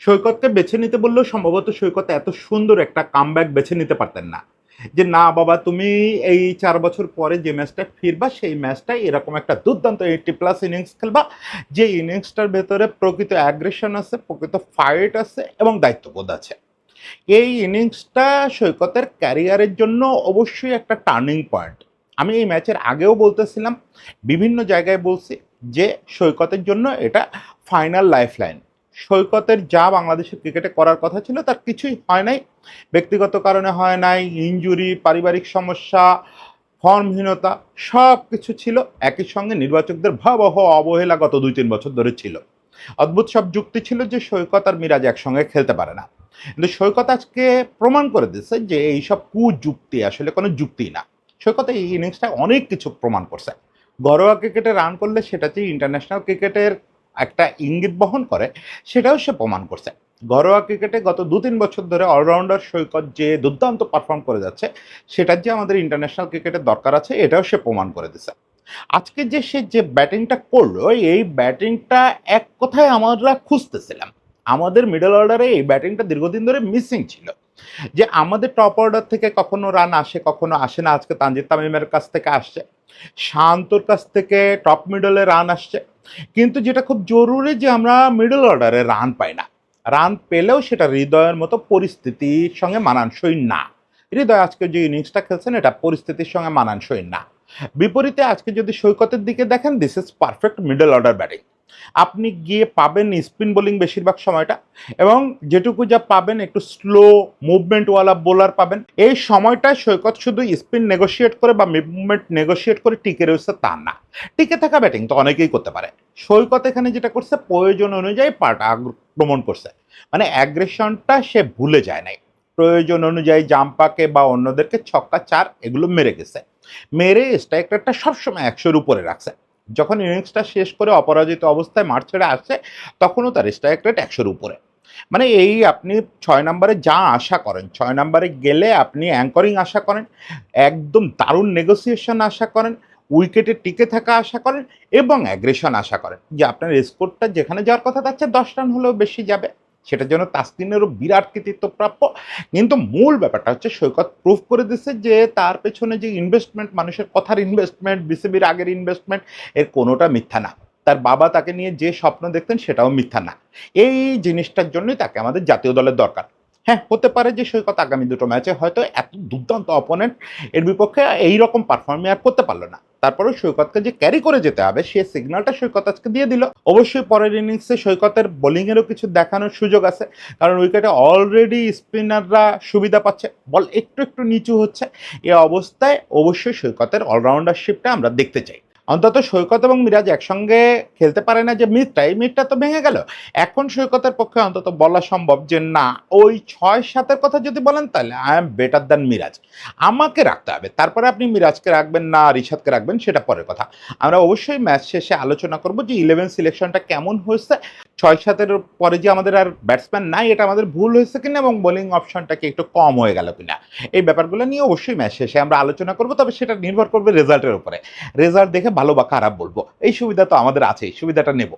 সৈকতকে বেছে নিতে বললেও সম্ভবত সৈকত এত সুন্দর একটা কামব্যাক বেছে নিতে পারতেন না। যে না বাবা তুমি এই ৪ বছর পরে যে ম্যাচটায় ফিরবা সেই ম্যাচটায় এরকম একটা দুর্দান্ত 80+ ইনিংস খেলবা, যে ইনিংসটার ভেতরে প্রকৃত অ্যাগ্রেশন আছে, প্রকৃত ফাইট আছে এবং দায়িত্ববোধ আছে। এই ইনিংসটা সৈকতের ক্যারিয়ারের জন্য অবশ্যই একটা টার্নিং পয়েন্ট। আমি এই ম্যাচের আগেও বলতেছিলাম, বিভিন্ন জায়গায় বলছি যে সৈকতের জন্য এটা ফাইনাল লাইফলাইন। সৈকতের যা বাংলাদেশের ক্রিকেটে করার কথা ছিল তার কিছুই হয় নাই। ব্যক্তিগত কারণে হয় নাই, ইনজুরি, পারিবারিক সমস্যা, ফর্মহীনতা সব কিছু ছিল। একই সঙ্গে নির্বাচকদের ভয়াবহ অবহেলা গত ২-৩ বছর ধরে ছিল। অদ্ভুত সব যুক্তি ছিল যে সৈকত আর মিরাজ একসঙ্গে খেলতে পারে না। কিন্তু সৈকত আজকে প্রমাণ করে দিচ্ছে যে এইসব কুযুক্তি আসলে কোনো যুক্তি না। সৈকত এই ইনিংসটা অনেক কিছু প্রমাণ করছে। ঘরোয়া ক্রিকেটে রান করলে সেটা যে ইন্টারন্যাশনাল ক্রিকেটের একটা ইঙ্গিত বহন করে, সেটাও সে প্রমাণ করছে। ঘরোয়া ক্রিকেটে গত ২-৩ বছর ধরে অলরাউন্ডার সৈকত যে দুর্দান্ত পারফর্ম করে যাচ্ছে, সেটার যে আমাদের ইন্টারন্যাশনাল ক্রিকেটের দরকার আছে, এটাও সে প্রমাণ করে দিছে। আজকে যে সে যে ব্যাটিংটা করলো, এই ব্যাটিংটা এক কথায় আমরা খুঁজতেছিলাম। আমাদের মিডল অর্ডারে এই ব্যাটিংটা দীর্ঘদিন ধরে মিসিং ছিল। যে আমাদের টপ অর্ডার থেকে কখনো রান আসে, কখনো আসে না। আজকে তানজিদ তামিমের কাছ থেকে আসছে, শান্তর কাছ থেকে টপ মিডলে রান আসছে। কিন্তু যেটা খুব জরুরি যে আমরা মিডল অর্ডারে রান পাই না। রান পেলেও সেটা হৃদয়ের মতো পরিস্থিতির সঙ্গে মানানসই না। হৃদয় আজকে যে ইনিংসটা খেলছেন এটা পরিস্থিতির সঙ্গে মানানসই না। বিপরীতে আজকে যদি সৈকতের দিকে দেখেন, this is perfect middle order batting. আপনি গিয়ে পাবেন স্পিন বোলিং বেশিরভাগ সময়টা, এবং যেটুকু যা পাবেন একটু স্লো মুভমেন্টওয়ালা বোলার পাবেন। এই সময়টা সৈকত শুধু স্পিন নেগোশিয়েট করে বা মুভমেন্ট নেগোশিয়েট করে টিকে রয়েছে তা না। টিকে থাকা ব্যাটিং তো অনেকেই করতে পারে। সৈকত এখানে যেটা করছে প্রয়োজন অনুযায়ী পাটা আক্রমণ করছে। মানে অ্যাগ্রেশনটা সে ভুলে যায় নাই। প্রয়োজন অনুযায়ী জাম্পাকে বা অন্যদেরকে ছক্কা চার এগুলো মেরে গেছে। মেরে স্ট্রাইক রেটটা সবসময় ১০০-র উপরে রাখছে। যখন ইনিংসটা শেষ করে অপরাজিত অবস্থায় মাঠ ছেড়ে আসছে, তখনও তার স্ট্রাইক রেট ১০০-র উপরে। মানে এই আপনি ৬ নম্বরে যা আশা করেন, ৬ নম্বরে গেলে আপনি অ্যাঙ্করিং আশা করেন, একদম দারুণ নেগোসিয়েশন আশা করেন, উইকেটে টিকে থাকা আশা করেন এবং অ্যাগ্রেশন আশা করেন। যে আপনার স্কোরটা যেখানে যাওয়ার কথা তার চেয়ে ১০ রান হলেও বেশি যাবে। সেটার জন্য তাসকিনেরও বিরাট কৃতিত্ব প্রাপ্য। কিন্তু মূল ব্যাপারটা হচ্ছে সৈকত প্রুভ করে দিচ্ছে যে তার পেছনে যে ইনভেস্টমেন্ট, মানুষের কথার ইনভেস্টমেন্ট, বিসিবির আগের ইনভেস্টমেন্ট, এর কোনোটা মিথ্যা না। তার বাবা তাকে নিয়ে যে স্বপ্ন দেখতেন সেটাও মিথ্যা না। এই জিনিসটার জন্যই তাকে আমাদের জাতীয় দলের দরকার। হ্যাঁ, হতে পারে যে সৈকত আগামী দুটো ম্যাচে হয়তো এত দুর্দান্ত অপোনেন্ট এর বিপক্ষে এইরকম পারফর্মই আর করতে পারলো না। তারপরেও সৈকতকে যে ক্যারি করে যেতে হবে সে সিগন্যালটা সৈকত আজকে দিয়ে দিল। অবশ্যই পরের ইনিংসে সৈকতের বোলিংয়েরও কিছু দেখানোর সুযোগ আছে, কারণ উইকেটে অলরেডি স্পিনাররা সুবিধা পাচ্ছে, বল একটু একটু নিচু হচ্ছে। এ অবস্থায় অবশ্যই সৈকতের অলরাউন্ডারশিপটা আমরা দেখতে চাই। অন্তত সৈকত এবং মিরাজ একসঙ্গে খেলতে পারে না যে মিথটা, এই মিথটা তো ভেঙে গেল। এখন সৈকতের পক্ষে অন্তত বলা সম্ভব যে না, ওই ৬-৭-এর কথা যদি বলেন তাহলে I am better than Miraj. আমাকে রাখতে হবে। তারপরে আপনি মিরাজকে রাখবেন না রিশাদকে রাখবেন সেটা পরের কথা। আমরা অবশ্যই ম্যাচ শেষে আলোচনা করব যে 11 সিলেকশনটা কেমন হয়েছে। ৬-৭-এর পরে যে আমাদের আর ব্যাটসম্যান নাই এটা আমাদের ভুল হয়েছে কিনা, এবং বোলিং অপশনটা কি একটু কম হয়ে গেল কিনা। এই ব্যাপারগুলো নিয়ে অবশ্যই ম্যাচ শেষে আমরা আলোচনা করব। তবে সেটা নির্ভর করবে রেজাল্টের উপরে। রেজাল্ট দেখে ভালো বা খারাপ বলবো। এই সুবিধা তো আমাদের আছেই, সুবিধাটা নেব।